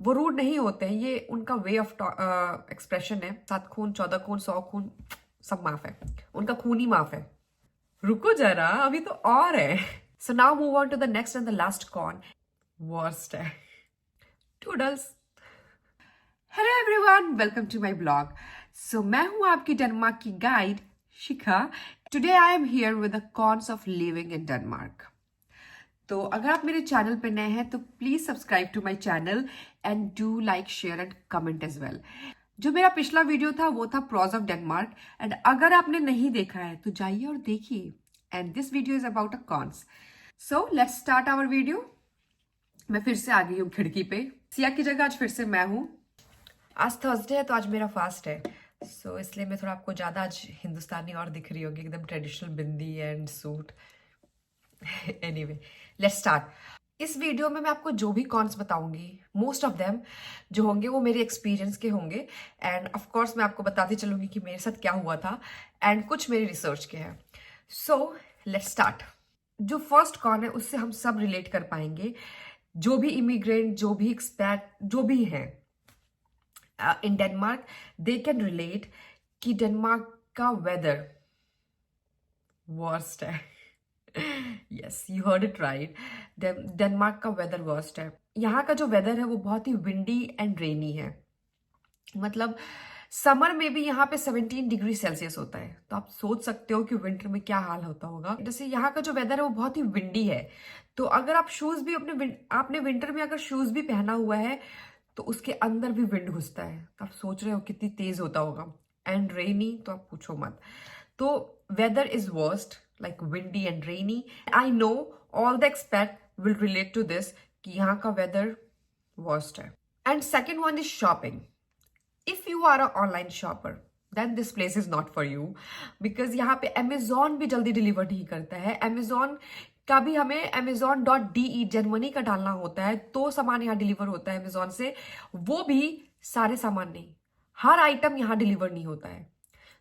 वो रूड नहीं होते हैं, ये उनका वे ऑफ एक्सप्रेशन है। 7 खून 14 खून 100 खून सब माफ है, उनका खून ही माफ है। रुको जरा, अभी तो और है। So now move on to the next and the last con. Worst है toodles. Hello everyone, welcome to my blog. So मैं हूं आपकी डेनमार्क की guide Shikha. Today I am here with the cons of living in Denmark. तो अगर आप मेरे channel पे नए हैं तो please subscribe to my channel and do like share and comment as well. जो मेरा पिछला वीडियो था वो था प्रॉज ऑफ डेनमार्क, एंड अगर आपने नहीं देखा है तो जाइए और देखिए। And this video is about a cons. So let's start our video. मैं फिर से आ गई हूँ खिड़की पे। सिया की जगह आज फिर से मैं हूँ। आज थर्सडे है तो आज मेरा फास्ट है, सो इसलिए मैं थोड़ा आपको ज्यादा आज हिंदुस्तानी और दिख रही होगी, एकदम traditional bindi and suit. Anyway, let's start. इस वीडियो में मैं आपको जो भी कॉन्स बताऊंगी, मोस्ट ऑफ देम जो होंगे वो मेरे एक्सपीरियंस के होंगे, एंड ऑफ कोर्स मैं आपको बताती चलूंगी कि मेरे साथ क्या हुआ था, एंड कुछ मेरे रिसर्च के हैं। सो लेट्स स्टार्ट। जो फर्स्ट कॉन है उससे हम सब रिलेट कर पाएंगे, जो भी इमिग्रेंट, जो भी एक्सपैट, जो भी हैं इन डेनमार्क, दे कैन रिलेट कि डेनमार्क का वेदर वर्स्ट है। Yes, you heard it right. Denmark का वेदर वर्स्ट है। यहाँ का जो वेदर है वो बहुत ही विंडी एंड रेनी है। मतलब समर में भी यहाँ पे 17 डिग्री सेल्सियस होता है, तो आप सोच सकते हो कि विंटर में क्या हाल होता होगा। जैसे यहाँ का जो वेदर है वो बहुत ही विंडी है, तो अगर आप शूज भी आपने विंटर में अगर शूज भी पहना हुआ है तो उसके अंदर भी विंड घुसता है, तो आप सोच रहे हो कितनी तेज होता होगा। एंड रेनी तो आप पूछो मत। तो weather is worst, like windy and rainy. I know all the expat will relate to this कि यहाँ का weather worst है. And second one is shopping. If you are an online shopper, then this place is not for you, because यहाँ पे Amazon भी जल्दी deliver नहीं करता है। Amazon का भी हमें Amazon.de जर्मनी का डालना होता है तो सामान यहाँ डिलीवर होता है Amazon से, वो भी सारे सामान नहीं, हर आइटम यहाँ डिलीवर नहीं होता है।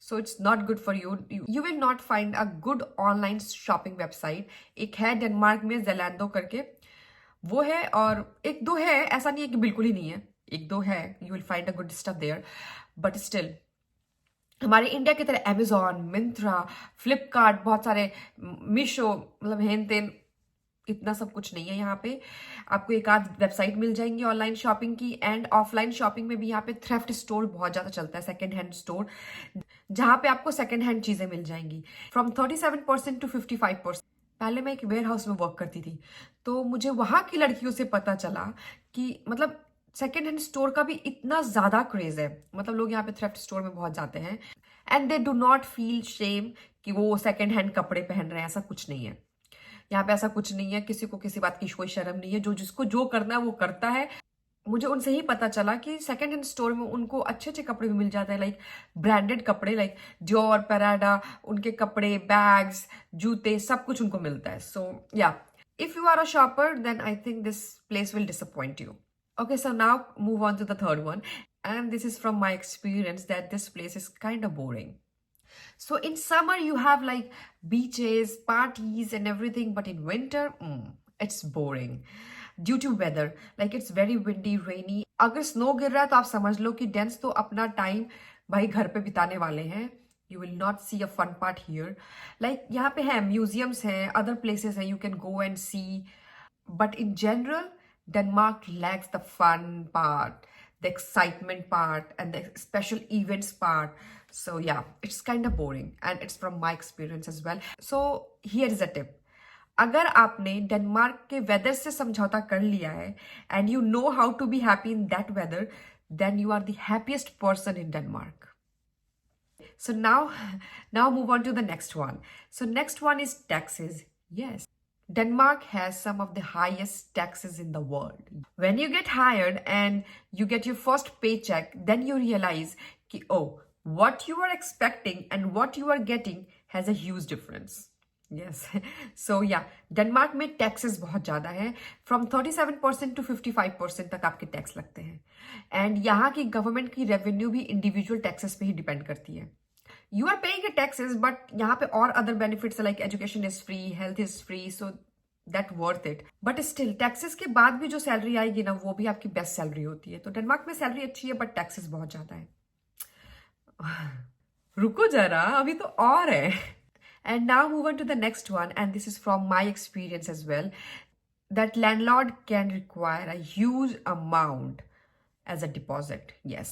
So it's not good for you. You will not find a good online shopping website. एक है डेनमार्क में Zalando करके, वो है, और एक दो है, ऐसा नहीं है कि बिल्कुल ही नहीं है, एक दो है। You will find a good stuff there, but still हमारे इंडिया की तरह Amazon, मिंत्रा, फ्लिपकार्ट, बहुत सारे मीशो, मतलब हेन तेन, इतना सब कुछ नहीं है यहाँ पे। आपको एक आध वेबसाइट मिल जाएंगी ऑनलाइन शॉपिंग की, एंड ऑफलाइन शॉपिंग में भी यहाँ पे थ्रेफ्ट स्टोर बहुत ज्यादा चलता है, सेकेंड हैंड स्टोर, जहां पे आपको सेकेंड हैंड चीजें मिल जाएंगी फ्रॉम 37% टू 55%। पहले मैं एक वेयर हाउस में वर्क करती थी, तो मुझे वहां की लड़कियों से पता चला कि मतलब सेकेंड हैंड स्टोर का भी इतना ज्यादा क्रेज है। मतलब लोग यहाँ पे थ्रेफ्ट स्टोर में बहुत जाते हैं, and they do not feel shame कि वो सेकेंड हैंड कपड़े पहन रहे हैं, ऐसा कुछ नहीं है। यहाँ पे ऐसा कुछ नहीं है, किसी को किसी बात की कोई शर्म नहीं है, जो जिसको जो करना है वो करता है। मुझे उनसे ही पता चला कि सेकेंड हैंड स्टोर में उनको अच्छे अच्छे कपड़े भी मिल जाते हैं, लाइक ब्रांडेड कपड़े, लाइक डियोर, पैराडा, उनके कपड़े, बैग्स, जूते, सब कुछ उनको मिलता है। So yeah, if you are a shopper then I think this place will disappoint you. Okay, so now move on to the third one, and this is from my experience that this place is kind of boring. So in summer you have like beaches, parties and everything, but in winter, it's boring due to weather. Like it's very windy, rainy. अगर snow गिर रहा है तो आप समझ लो कि dense तो अपना टाइम भाई घर पे बिताने वाले हैं। You will not see a fun part here. Like यहाँ पे है म्यूजियम्स हैं, other places हैं, you can go and see. But in general, Denmark lacks the fun part, the excitement part, and the special events part. So yeah, it's kind of boring, and it's from my experience as well. So here is a tip. अगर आपने Denmark के weather से समझौता कर लिया है and you know how to be happy in that weather, then you are the happiest person in Denmark. So now move on to the next one. So next one is taxes. Yes. Denmark has some of the highest taxes in the world. When you get hired and you get your first paycheck, then you realize कि oh, what you are expecting and what you are getting has a huge difference. Yes. So yeah, Denmark में taxes बहुत ज़्यादा है, from 37% to 55% तक आपके tax लगते हैं, and यहाँ की गवर्नमेंट की रेवेन्यू भी इंडिविजुअल टैक्सेस पे ही डिपेंड करती है। You are paying your taxes, but यहाँ पे और other benefits like education is free, health is free, so that worth it. But still taxes के बाद भी जो सैलरी आएगी ना, वो भी आपकी बेस्ट सैलरी होती है। तो डेनमार्क में सैलरी अच्छी है, बट टैक्सेस बहुत ज्यादा है। रुको जरा, अभी तो और है। And now move on to the next one, and this is from my experience as well, that landlord can require a huge amount as a deposit. Yes.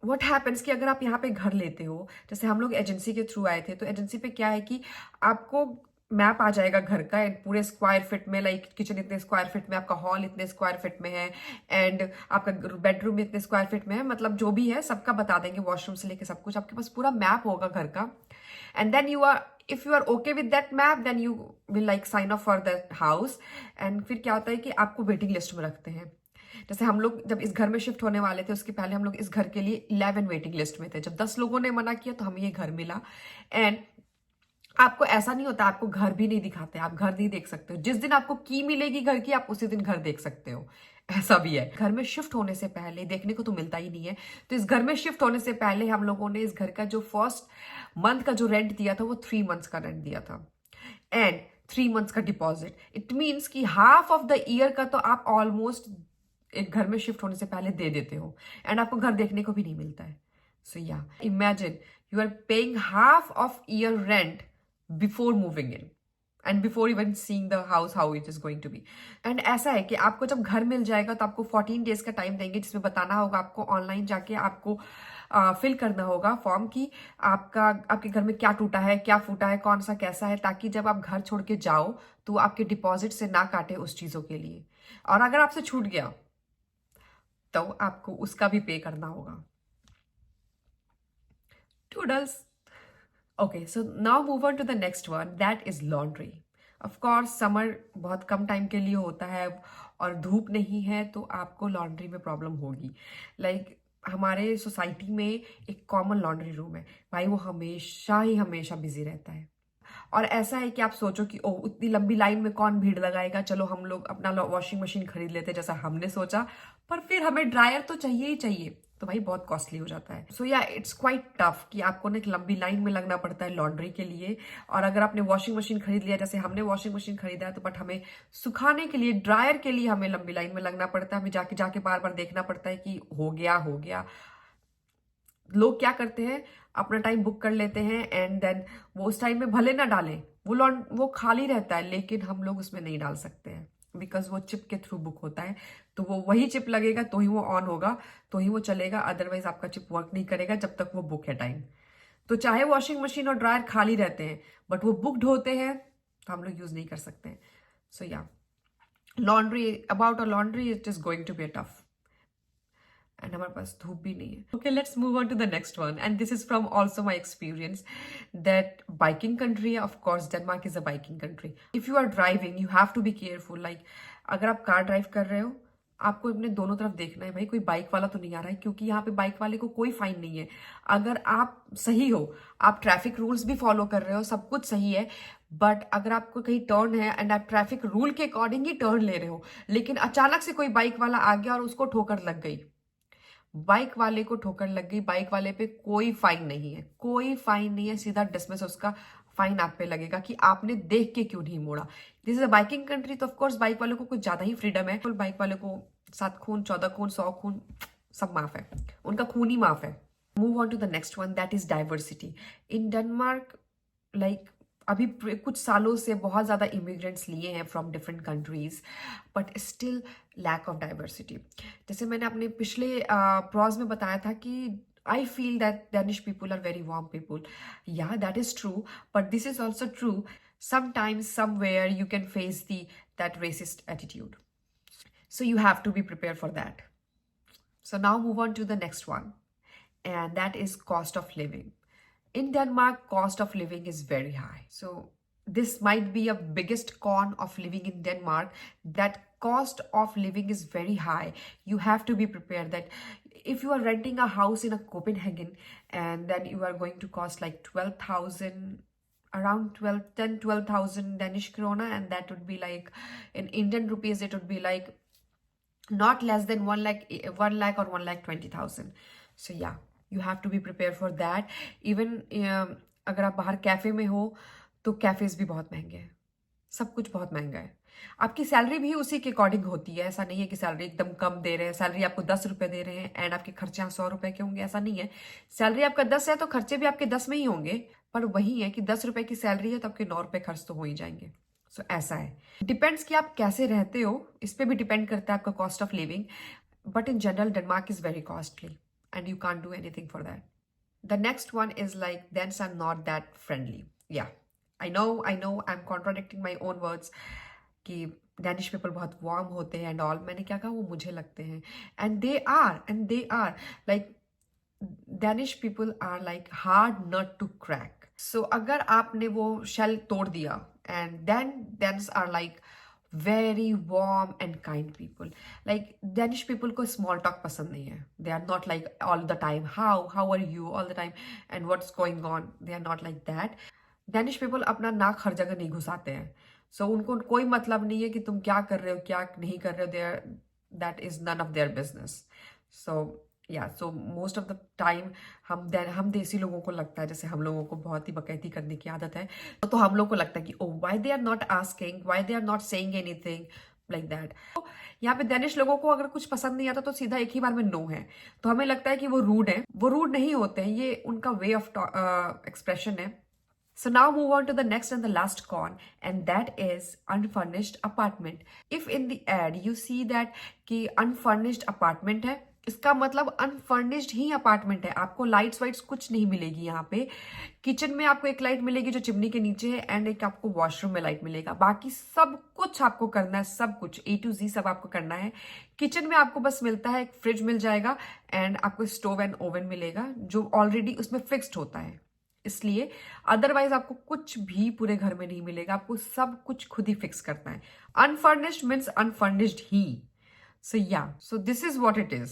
What happens कि अगर आप यहाँ पे घर लेते हो, जैसे हम लोग एजेंसी के थ्रू आए थे, तो एजेंसी पे क्या है कि आपको मैप आ जाएगा घर का, एंड पूरे स्क्वायर फीट में, लाइक किचन इतने स्क्वायर फीट में, आपका हॉल इतने स्क्वायर फीट में है, एंड आपका बेडरूम इतने स्क्वायर फीट में है, मतलब जो भी है सबका बता देंगे, वॉशरूम से लेके सब कुछ आपके पास पूरा मैप होगा घर का। And then you are, if you are okay with that map, then you will like sign up for that house। and फिर क्या होता है कि आपको वेटिंग लिस्ट में रखते हैं। जैसे हम लोग जब इस घर में शिफ्ट होने वाले थे, उसके पहले हम लोग इस घर के लिए 11 वेटिंग लिस्ट में थे। जब 10 लोगों ने मना किया तो हमें ये घर मिला। एंड आपको ऐसा नहीं होता, आपको घर भी नहीं दिखाते, आप घर नहीं देख सकते हो। जिस दिन आपको की मिलेगी घर की, आप उसी दिन घर देख सकते हो, ऐसा भी है। घर में शिफ्ट होने से पहले देखने को तो मिलता ही नहीं है। तो इस घर में शिफ्ट होने से पहले हम लोगों ने इस घर का जो फर्स्ट मंथ का जो रेंट दिया था, वो 3 मंथ्स का रेंट दिया था, एंड 3 मंथ्स का डिपॉजिट। इट मीन्स कि हाफ ऑफ द ईयर का तो आप ऑलमोस्ट एक घर में शिफ्ट होने से पहले दे देते हो, एंड आपको घर देखने को भी नहीं मिलता है। So yeah imagine you are paying half of year rent before moving in, and before even seeing the house how it is going to be. And ऐसा है कि आपको जब घर मिल जाएगा तो आपको 14 डेज का टाइम देंगे, जिसमें बताना होगा आपको, ऑनलाइन जाके आपको फिल करना होगा फॉर्म की आपके घर में क्या टूटा है, क्या फूटा है, कौन सा कैसा है, ताकि जब आप घर छोड़ के जाओ तो आपके डिपॉजिट से ना काटे उस चीजों के लिए। और अगर आपसे छूट गया तो आपको उसका भी पे करना होगा। Toodles. Okay, so now move on to the next one, that is laundry. Of course, summer बहुत कम टाइम के लिए होता है और धूप नहीं है, तो आपको लॉन्ड्री में प्रॉब्लम होगी। लाइक हमारे सोसाइटी में एक कॉमन लॉन्ड्री रूम है भाई, वो हमेशा बिजी रहता है। और ऐसा है कि आप सोचो कि ओ उतनी लंबी लाइन में कौन भीड़ लगाएगा, चलो हम लोग अपना वॉशिंग मशीन खरीद लेते जैसा हमने सोचा, पर फिर हमें ड्रायर तो चाहिए ही चाहिए, तो भाई बहुत कॉस्टली हो जाता है। सो या इट्स क्वाइट टफ कि आपको ना एक लंबी लाइन में लगना पड़ता है लॉन्ड्री के लिए। और अगर आपने वॉशिंग मशीन खरीद लिया, जैसे हमने वॉशिंग मशीन खरीदा है, तो बट हमें सुखाने के लिए, ड्रायर के लिए हमें लंबी लाइन में लगना पड़ता है। हमें जाके जाके बार बार देखना पड़ता है कि हो गया। लोग क्या करते हैं, अपना टाइम बुक कर लेते हैं, एंड देन वो उस टाइम में भले ना डालें, वो खाली रहता है, लेकिन हम लोग उसमें नहीं डाल सकते हैं, बिकॉज वो चिप के थ्रू बुक होता है। तो वो वही चिप लगेगा तो ही वो ऑन होगा, तो ही वो चलेगा, अदरवाइज आपका चिप वर्क नहीं करेगा जब तक वो बुक है टाइम। तो चाहे वॉशिंग मशीन और ड्रायर खाली रहते हैं, बट वो बुकड होते हैं, तो हम लोग यूज नहीं कर सकते हैं। So yeah laundry, about a laundry it is going to be tough, and हमारे पास धूप भी नहीं है। Okay, let's move on to the next one, and this is from also my experience, that biking country है। Of course Denmark is a biking country. If you are driving you have to be careful. Like अगर आप car drive कर रहे हो, आपको अपने दोनों तरफ देखना है, भाई कोई बाइक वाला तो नहीं आ रहा है, क्योंकि यहाँ पे बाइक वाले को कोई फाइन नहीं है। अगर आप सही हो, आप ट्रैफिक रूल्स भी फॉलो कर रहे हो, सब कुछ सही है, बट अगर आपको कहीं टर्न है एंड आप ट्रैफिक रूल के अकॉर्डिंग ही टर्न ले रहे हो, लेकिन अचानक से कोई बाइक वाला आ गया और उसको ठोकर लग गई, बाइक वाले को ठोकर लग गई, बाइक वाले पे कोई फाइन नहीं है, कोई फाइन नहीं है, सीधा डिसमिस, उसका फाइन आप पे लगेगा कि आपने देख के क्यों नहीं मोड़ा। This is a biking country, तो ऑफकोर्स बाइक वाले को कुछ ज्यादा ही फ्रीडम है। तो बाइक वाले को 7 खून, 14 खून, 100 खून सब माफ है, उनका खून ही माफ है। Move on to the next one, that is diversity in Denmark. Like अभी कुछ सालों से बहुत ज्यादा इमिग्रेंट्स लिए हैं from different countries, but still lack of diversity. जैसे मैंने अपने पिछले प्रॉज में बताया था कि I feel that Danish people are very warm people. Yeah, that is true, but this is also true. Sometimes, somewhere, you can face that racist attitude. So you have to be prepared for that. So now move on to the next one, and that is cost of living. In Denmark, cost of living is very high. So this might be a biggest con of living in Denmark, that cost of living is very high. You have to be prepared that if you are renting a house in a Copenhagen, and then you are going to cost like 12,000, around 12,000 Danish krona, and that would be like, in Indian rupees, it would be like not less than 1 lakh or 1,20,000. So yeah, you have to be prepared for that. Even अगर आप बाहर cafe में हो, तो cafes भी बहुत महंगे हैं, सब कुछ बहुत महंगा है। आपकी सैलरी भी उसी के अकॉर्डिंग होती है। ऐसा नहीं है कि सैलरी एकदम कम दे रहे हैं, सैलरी आपको 10 रुपए दे रहे हैं एंड आपके खर्चे 100 रुपए के होंगे, ऐसा नहीं है। सैलरी आपका 10 है तो खर्चे भी आपके 10 में ही होंगे, पर वही है कि 10 रुपए की सैलरी है तो आपके 9 रुपए खर्च तो हो ही जाएंगे। सो ऐसा है, डिपेंड्स कि आप कैसे रहते हो, इस पे भी डिपेंड करता है आपका cost of living. But in general Denmark is very costly and you can't do anything for that. The next one is like Danes are not that friendly. Yeah, I know, I'm contradicting my own words कि Danish people बहुत warm होते हैं and all. मैंने क्या कहा, वो मुझे लगते हैं and they are like Danish people are like hard nut to crack. So अगर आपने वो shell तोड़ दिया and then Danes are like very warm and kind people. Like Danish people को small talk पसंद नहीं है. They are not like all the time how are you all the time and what's going on. They are not like that. Danish people अपना नाक हर जगह नहीं घुसाते हैं. So उनको कोई मतलब नहीं है कि तुम क्या कर रहे हो क्या नहीं कर रहे हो. They are, that is none of their business. So या so most of the time हम देसी लोगों को लगता है, जैसे हम लोगों को बहुत ही बकैती करने की आदत है, तो हम लोग को लगता है कि oh why they are not asking, why they are not saying anything like that. यहाँ पे डेनिश लोगों को अगर कुछ पसंद नहीं आता तो सीधा एक ही बार में नो है, तो हमें लगता है कि वो रूड है। वो रूड नहीं होते हैं, ये उनका वे ऑफ एक्सप्रेशन है। So now move on to the next and the last con, and that is unfurnished apartment. If in the ad you see that कि unfurnished apartment है, इसका मतलब अनफर्निश्ड ही अपार्टमेंट है। आपको लाइट्स वाइट्स कुछ नहीं मिलेगी यहाँ पे। किचन में आपको एक लाइट मिलेगी जो चिमनी के नीचे है एंड एक आपको वॉशरूम में लाइट मिलेगा। बाकी सब कुछ आपको करना है, सब कुछ A to Z सब आपको करना है। किचन में आपको बस मिलता है, एक फ्रिज मिल जाएगा एंड आपको स्टोव एंड ओवन मिलेगा जो ऑलरेडी उसमें फिक्स्ड होता है, इसलिए अदरवाइज आपको कुछ भी पूरे घर में नहीं मिलेगा। आपको सब कुछ खुद ही फिक्स करना है। अनफर्निश्ड मीन्स अनफर्निश्ड ही। So yeah, so this is what it is.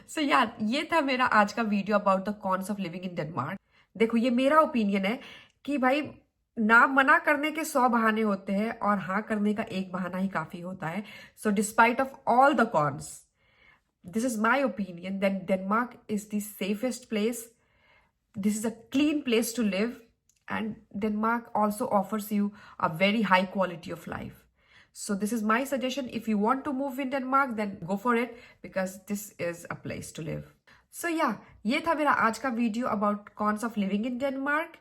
So yeah, ये था मेरा आज का video about the cons of living in Denmark. देखो, ये मेरा ओपिनियन है कि भाई ना मना करने के 100 बहाने होते हैं और हाँ करने का एक बहाना ही काफी होता है। So despite of all the cons, this is my opinion that Denmark is the safest place. This is a clean place to live, and Denmark also offers you a very high quality of life. So this is my suggestion. If you want to move in Denmark, then go for it because this is a place to live. So yeah, ये था मेरा आज का video about cons of living in Denmark.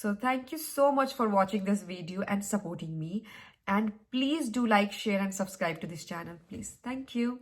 So thank you so much for watching this video and supporting me. And please do like, share and subscribe to this channel, please. Thank you.